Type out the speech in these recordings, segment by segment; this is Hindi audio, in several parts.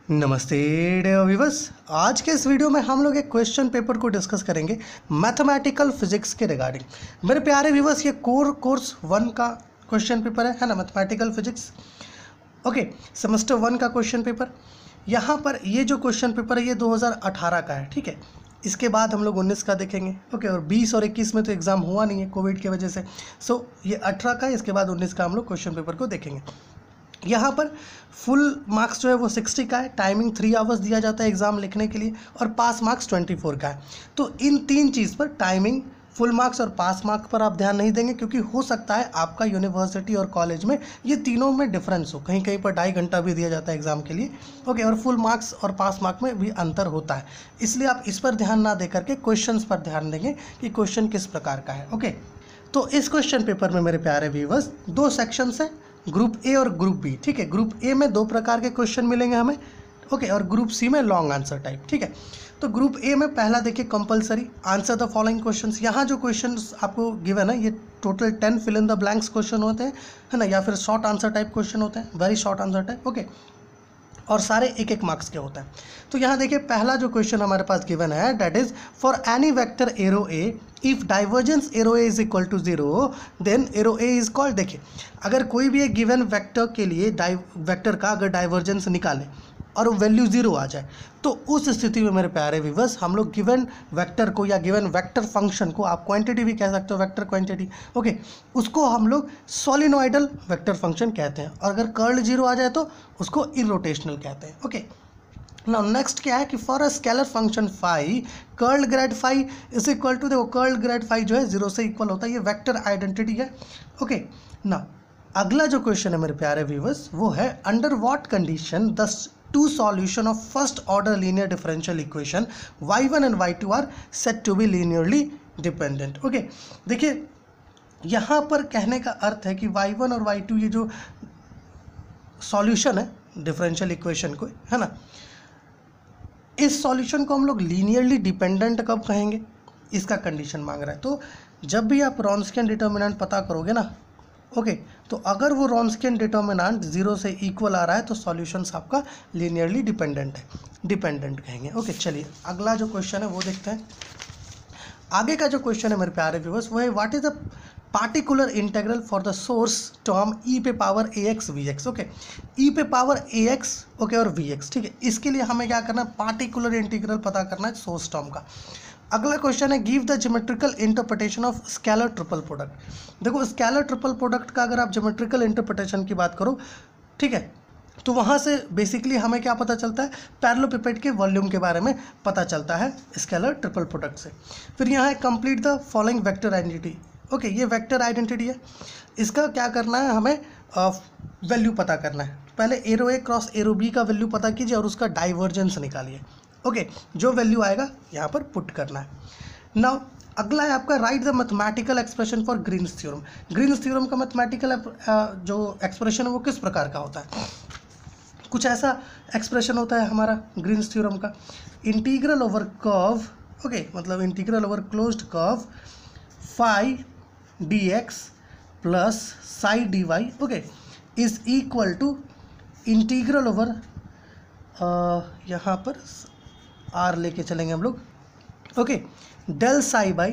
नमस्ते डियर व्यूअर्स। आज के इस वीडियो में हम लोग एक क्वेश्चन पेपर को डिस्कस करेंगे मैथमेटिकल फिजिक्स के रिगार्डिंग। मेरे प्यारे व्यूअर्स, ये कोर्स 1 का क्वेश्चन पेपर है ना, मैथमेटिकल फिजिक्स। ओके, सेमेस्टर 1 का क्वेश्चन पेपर। यहाँ पर ये जो क्वेश्चन पेपर है ये 2018 का है, ठीक है। इसके बाद हम लोग 19 का देखेंगे। ओके, और 20 और 21 में तो एग्ज़ाम हुआ नहीं है कोविड की वजह से। सो ये 18 का है, इसके बाद 19 का हम लोग क्वेश्चन पेपर को देखेंगे। यहाँ पर फुल मार्क्स जो है वो 60 का है, टाइमिंग 3 आवर्स दिया जाता है एग्ज़ाम लिखने के लिए, और पास मार्क्स 24 का है। तो इन तीन चीज़ पर, टाइमिंग, फुल मार्क्स और पास मार्क्स पर आप ध्यान नहीं देंगे, क्योंकि हो सकता है आपका यूनिवर्सिटी और कॉलेज में ये तीनों में डिफरेंस हो। कहीं कहीं पर 2.5 घंटा भी दिया जाता है एग्ज़ाम के लिए। ओके, और फुल मार्क्स और पास मार्क्स में भी अंतर होता है, इसलिए आप इस पर ध्यान ना दे करके क्वेश्चंस पर ध्यान देंगे कि क्वेश्चन किस प्रकार का है। ओके, तो इस क्वेश्चन पेपर में मेरे प्यारे व्यूअर्स 2 सेक्शंस है, ग्रुप ए और ग्रुप बी, ठीक है। ग्रुप ए में 2 प्रकार के क्वेश्चन मिलेंगे हमें, ओके, और ग्रुप सी में लॉन्ग आंसर टाइप, ठीक है। तो ग्रुप ए में पहला देखिए, compulsory answer the following questions. यहाँ जो क्वेश्चंस आपको गिवन है ये total 10 fill in the blanks question होते हैं, है ना, या फिर शॉर्ट आंसर टाइप क्वेश्चन होते हैं, very short answer type, okay, और सारे 1-1 मार्क्स के होते हैं। तो यहाँ देखिए, पहला जो क्वेश्चन हमारे पास गिवन है, that is for any vector arrow A if divergence arrow A is equal to 0 then arrow A is called. देखिए, अगर कोई भी एक गिवन वेक्टर के लिए वेक्टर का अगर डाइवर्जेंस निकाले और वैल्यू 0 आ जाए, तो उस स्थिति में मेरे प्यारे व्यूअर्स हम लोग गिवन वेक्टर को या गिवन वेक्टर फंक्शन को, आप क्वांटिटी भी कह सकते हो, वेक्टर क्वांटिटी, ओके, उसको हम लोग सोलिनॉइडल वेक्टर फंक्शन कहते हैं। और अगर कर्ल 0 आ जाए तो उसको इरोटेशनल कहते हैं। ओके, नाउ नेक्स्ट क्या है कि for a scalar function phi curl grad phi is equal to, देखो कर्ल ग्रेड फाई जो है 0 से इक्वल होता है, ये वेक्टर आइडेंटिटी है। ओके, नाउ अगला जो क्वेश्चन है मेरे प्यारे व्यूअर्स वो है, under what condition the two solution of first order linear differential equation y1 and y2 are said to be linearly dependent। Okay, देखिए यहाँ पर कहने का अर्थ है कि y1 और y2 ये जो सॉल्यूशन है डिफरेंशियल इक्वेशन को, है ना, इस सॉल्यूशन को हम लोग लीनियरली डिपेंडेंट कब कहेंगे, इसका कंडीशन मांग रहा है। तो जब भी आप रॉन्स्कियन डिटर्मिनेंट पता करोगे ना, ओके, तो अगर वो रॉन्स्कियन डिटर्मिनेंट 0 से इक्वल आ रहा है तो सॉल्यूशंस आपका लीनियरली डिपेंडेंट है, डिपेंडेंट कहेंगे। ओके, चलिए अगला जो क्वेश्चन है वो देखते हैं। आगे का जो क्वेश्चन है मेरे प्यारे व्यूअर्स वो है, what is the particular integral for the source term e पे power a x v x. Okay, e पे पावर ए एक्स, ओके, और वी एक्स, ठीक है। इसके लिए हमें क्या करना है, पार्टिकुलर इंटीग्रल पता करना है सोर्स टर्म का। अगला क्वेश्चन है, give the geometrical interpretation of scalar triple product. देखो, स्केलर ट्रिपल प्रोडक्ट का अगर आप ज्योमेट्रिकल इंटरप्रिटेशन की बात करो, ठीक है, तो वहाँ से बेसिकली हमें क्या पता चलता है, पैरेललोपिपेड के वॉल्यूम के बारे में पता चलता है स्केलर ट्रिपल प्रोडक्ट से। फिर यहाँ है, complete the following vector identity. Okay, ये वेक्टर आइडेंटिटी है, इसका क्या करना है, हमें वैल्यू पता करना है। पहले arrow A cross arrow B का वैल्यू पता कीजिए और उसका डाइवर्जेंस निकालिए। ओके, जो वैल्यू आएगा यहाँ पर पुट करना है। नाउ अगला है आपका, right the mathematical expression for Green's theorem. Green's theorem का मैथमेटिकल जो एक्सप्रेशन है वो किस प्रकार का होता है, कुछ ऐसा एक्सप्रेशन होता है हमारा ग्रीन्स थ्योरम का, इंटीग्रल ओवर कर्व, ओके, मतलब integral over closed curve phi d x plus psi d y, okay, is equal to integral over, यहाँ पर आर लेके चलेंगे हम लोग, okay, del psi by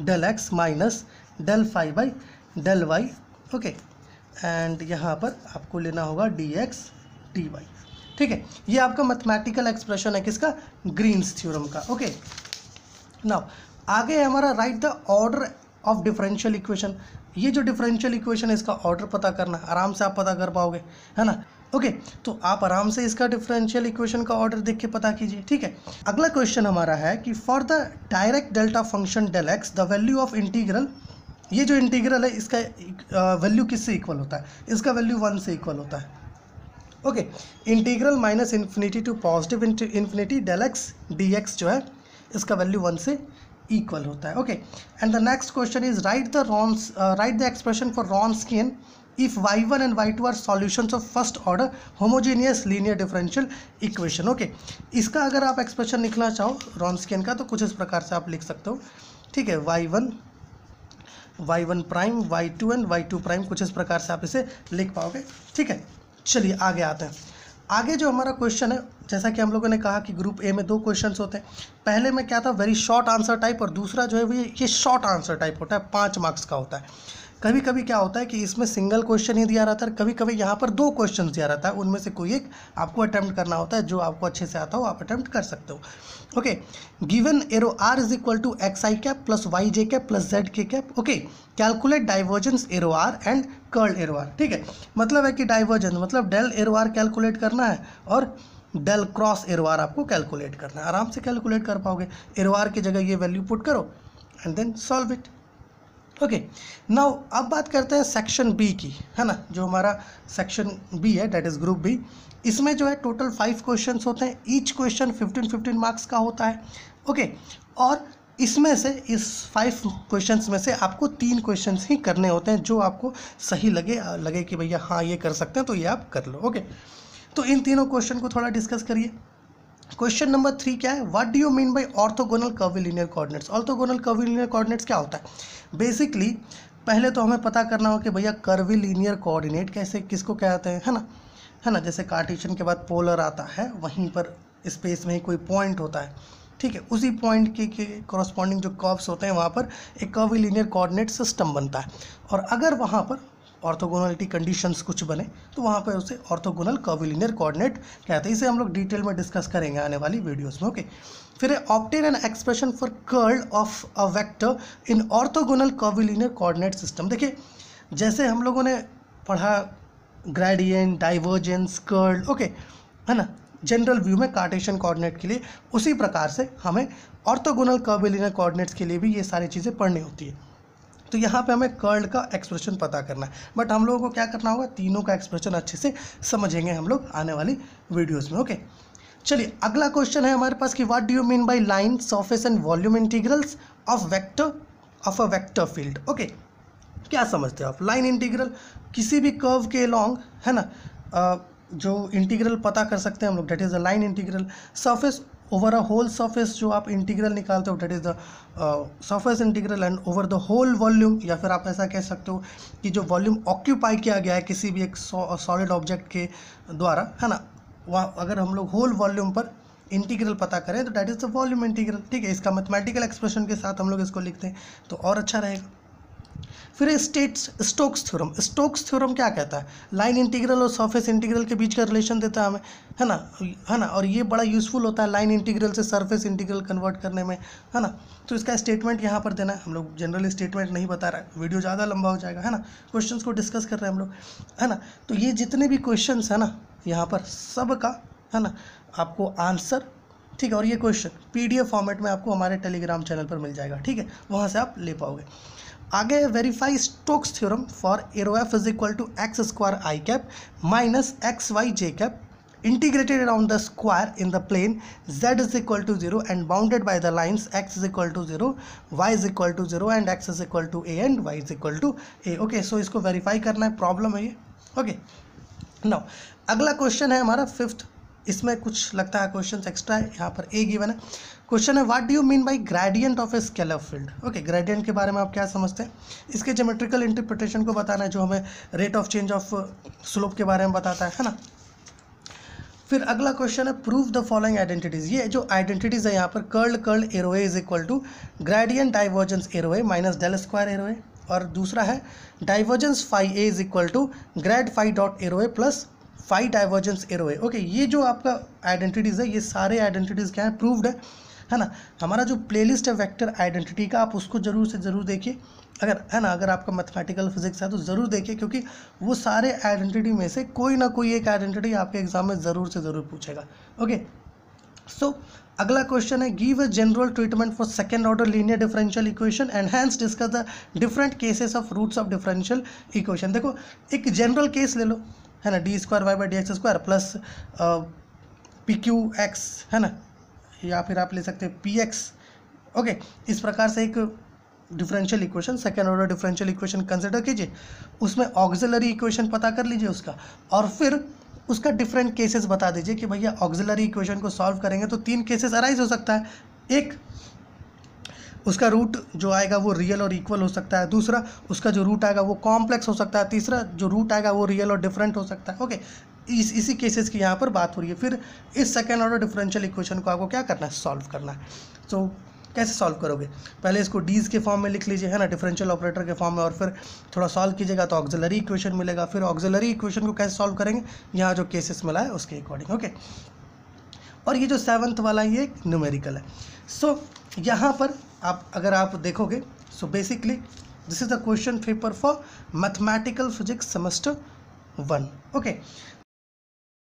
del x minus del phi by del y, okay, and यहाँ पर आपको लेना होगा डी एक्स डी वाई, ठीक है। ये आपका मैथमेटिकल एक्सप्रेशन है किसका, ग्रीन्स थ्योरम का। ओके, नाउ आगे है हमारा, right the order of differential equation. ये जो डिफरेंशियल इक्वेशन है इसका ऑर्डर पता करना, आराम से आप पता कर पाओगे, है ना। ओके, तो आप आराम से इसका डिफरेंशियल इक्वेशन का ऑर्डर देख के पता कीजिए, ठीक है। अगला क्वेश्चन हमारा है कि for the direct delta function del x the value of integral, ये जो इंटीग्रल है इसका वैल्यू किससे इक्वल होता है, इसका वैल्यू 1 से इक्वल होता है। Okay, integral minus infinity to positive infinity del x d x जो है इसका वैल्यू 1 से इक्वल होता है। Okay, and the next question is, write the expression for Wronskian if y1 and y2 are solutions of first order homogeneous linear differential equation। Okay, इसका अगर आप एक्सप्रेशन लिखना चाहो रॉन्स्कियन का तो कुछ इस प्रकार से आप लिख सकते हो, ठीक है, y1 prime y2 and y2 prime, कुछ इस प्रकार से आप इसे लिख पाओगे, ठीक है। चलिए आगे आते हैं। आगे जो हमारा क्वेश्चन है, जैसा कि हम लोगों ने कहा कि ग्रुप ए में 2 क्वेश्चंस होते हैं। पहले में क्या था, वेरी शॉर्ट आंसर टाइप, और दूसरा जो है वो ये शॉर्ट आंसर टाइप होता है, 5 मार्क्स का होता है। कभी कभी क्या होता है कि इसमें सिंगल क्वेश्चन ही दिया रहता है, कभी कभी यहाँ पर 2 क्वेश्चन दिया रहता है, उनमें से कोई एक आपको अटैम्प्ट करना होता है। जो आपको अच्छे से आता हो आप अटैम्प्ट कर सकते हो। Okay, given arrow r is equal to x i cap plus y j cap plus z k cap. Okay, calculate divergence arrow r and curl arrow r. ठीक है, मतलब है कि डाइवर्जेंस मतलब डेल एरो आर कैलकुलेट करना है और डेल क्रॉस एरो आर आपको कैलकुलेट करना है। आराम से कैलकुलेट कर पाओगे। एरो आर की जगह ये वैल्यू पुट करो and then solve it. Okay, now अब बात करते हैं सेक्शन बी की, है ना, जो हमारा सेक्शन बी है, डेट इज़ ग्रुप बी। इसमें जो है टोटल 5 क्वेश्चंस होते हैं, ईच क्वेश्चन 15-15 मार्क्स का होता है। ओके, और इसमें से इस 5 क्वेश्चंस में से आपको 3 क्वेश्चंस ही करने होते हैं, जो आपको सही लगे कि भैया हाँ ये कर सकते हैं तो ये आप कर लो। ओके, तो इन तीनों क्वेश्चन को थोड़ा डिस्कस करिए। क्वेश्चन नंबर 3 क्या है, what do you mean by orthogonal curvilinear coordinates. Orthogonal curvilinear coordinates क्या होता है? बेसिकली पहले तो हमें पता करना हो कि भैया कर्वीलिनियर कोऑर्डिनेट कैसे किसको कहते हैं, है ना। जैसे कार्टेशियन के बाद पोलर आता है, वहीं पर स्पेस में ही कोई पॉइंट होता है, ठीक है, उसी पॉइंट के कॉरस्पॉन्डिंग जो कर्व्स होते हैं वहाँ पर एक कर्वीलिनियर कोऑर्डिनेट सिस्टम बनता है। और अगर वहाँ पर ऑर्थोगोनलिटी कंडीशंस कुछ बने तो वहाँ पर उसे ऑर्थोगोनल कर्वीलिनियर कोऑर्डिनेट कहते हैं। इसे हम लोग डिटेल में डिस्कस करेंगे आने वाली वीडियोस में। ओके, फिर obtain an expression for curl of a vector in orthogonal curvilinear coordinate system. देखिए, जैसे हम लोगों ने पढ़ा ग्रेडियंट, डाइवर्जेंस, कर्ल, ओके, है ना, जनरल व्यू में कार्टेशियन कोऑर्डिनेट के लिए, उसी प्रकार से हमें ऑर्थोगोनल कर्वीलिनियर कोऑर्डिनेट्स के लिए भी ये सारी चीज़ें पढ़नी होती है। तो यहाँ पे हमें कर्ल का एक्सप्रेशन पता करना है, बट हम लोगों को क्या करना होगा, तीनों का एक्सप्रेशन अच्छे से समझेंगे हम लोग आने वाली वीडियोस में। ओके, चलिए अगला क्वेश्चन है हमारे पास कि what do you mean by line, surface and volume integrals of a vector field. Okay, क्या समझते हो आप? लाइन इंटीग्रल किसी भी कर्व के लॉन्ग, है ना, जो इंटीग्रल पता कर सकते हैं हम लोग, that is the line integral. Surface over a whole surface जो आप इंटीग्रल निकालते हो, that is the surface integral. And over the whole volume, या फिर आप ऐसा कह सकते हो कि जो वॉल्यूम ऑक्यूपाई किया गया है किसी भी एक सॉलिड ऑब्जेक्ट के द्वारा, है ना, वहाँ अगर हम लोग होल वॉल्यूम पर इंटीग्रल पता करें तो date is the volume integral. ठीक है, इसका मैथमेटिकल एक्सप्रेशन के साथ हम लोग इसको लिखते हैं तो और अच्छा रहेगा। फिर स्टोक्स थ्योरम। स्टोक्स थ्योरम क्या कहता है? लाइन इंटीग्रल और सरफेस इंटीग्रल के बीच का रिलेशन देता है हमें, है ना, और ये बड़ा यूज़फुल होता है लाइन इंटीग्रल से सरफेस इंटीग्रल कन्वर्ट करने में, है ना। तो इसका स्टेटमेंट यहाँ पर देना है। हम लोग जनरल स्टेटमेंट नहीं बता रहा है, वीडियो ज़्यादा लंबा हो जाएगा, है ना, क्वेश्चंस को डिस्कस कर रहे हैं हम लोग, है ना। तो ये जितने भी क्वेश्चंस है ना यहाँ पर सब का, है ना, आपको आंसर, ठीक है, और ये क्वेश्चन PDF फॉर्मेट में आपको हमारे टेलीग्राम चैनल पर मिल जाएगा, ठीक है, वहाँ से आप ले पाओगे। आगे verify Stokes theorem for arrow F is equal to x square i cap minus x y j cap integrated around the square in the plane z is equal to 0 and bounded by the lines x is equal to 0, y is equal to 0 and x is equal to a and y is equal to a। Okay, so इसको वेरीफाई करना है, प्रॉब्लम है ये। ओके, नाउ अगला क्वेश्चन है हमारा 5th। इसमें कुछ लगता है क्वेश्चन एक्स्ट्रा है, यहाँ पर ए गिवन है। क्वेश्चन है what do you mean by gradient of a scalar field. Okay, gradient के बारे में आप क्या समझते हैं? इसके ज्योमेट्रिकल इंटरप्रिटेशन को बताना है, जो हमें rate of change of slope के बारे में बताता है ना। फिर अगला क्वेश्चन है प्रूव द फॉलोइंग आइडेंटिटीज। ये जो आइडेंटिटीज है यहाँ पर, curl arrow A is equal to gradient divergence arrow A minus del square arrow A, और दूसरा है divergence phi A is equal to grad phi dot arrow A plus phi divergence arrow A. Okay, ये जो आपका आइडेंटिटीज है, ये सारे आइडेंटिटीज क्या है, प्रूव्ड है ना। हमारा जो प्लेलिस्ट है वेक्टर आइडेंटिटी का, आप उसको जरूर से ज़रूर देखिए, अगर, है ना, अगर आपका मैथमेटिकल फिजिक्स है तो ज़रूर देखिए, क्योंकि वो सारे आइडेंटिटी में से कोई ना कोई एक आइडेंटिटी आपके एग्जाम में ज़रूर से ज़रूर पूछेगा। ओके, सो अगला क्वेश्चन है give a general treatment for second order linear differential equation and hence discuss the different cases of roots of differential equation. देखो, एक जनरल केस ले लो, है ना, d square y by d x square plus p q x, है ना, या फिर आप ले सकते हैं पी एक्स। ओके, इस प्रकार से एक differential equation, second order differential equation consider कीजिए, उसमें ऑक्सिलरी इक्वेशन पता कर लीजिए उसका, और फिर उसका डिफरेंट केसेस बता दीजिए कि भैया ऑक्सिलरी इक्वेशन को सॉल्व करेंगे तो 3 केसेस अराइज हो सकता है। एक, उसका रूट जो आएगा वो रियल और इक्वल हो सकता है, दूसरा उसका जो रूट आएगा वो कॉम्प्लेक्स हो सकता है, तीसरा जो रूट आएगा वो रियल और डिफरेंट हो सकता है। ओके, इसी केसेस की यहाँ पर बात हो रही है। फिर इस सेकेंड ऑर्डर डिफरेंशियल इक्वेशन को आपको क्या करना है, सॉल्व करना है। तो कैसे सॉल्व करोगे, पहले इसको डीज के फॉर्म में लिख लीजिए, है ना, डिफरेंशियल ऑपरेटर के फॉर्म में, और फिर थोड़ा सॉल्व कीजिएगा तो ऑक्सिलरी इक्वेशन मिलेगा। फिर ऑक्सिलरी इक्वेशन को कैसे सॉल्व करेंगे, यहाँ जो केसेस मिला है उसके अकॉर्डिंग, ओके। और ये जो 7th वाला ये न्यूमेरिकल है। सो यहाँ पर अगर आप देखोगे, so basically this is the question paper for mathematical physics semester 1, okay.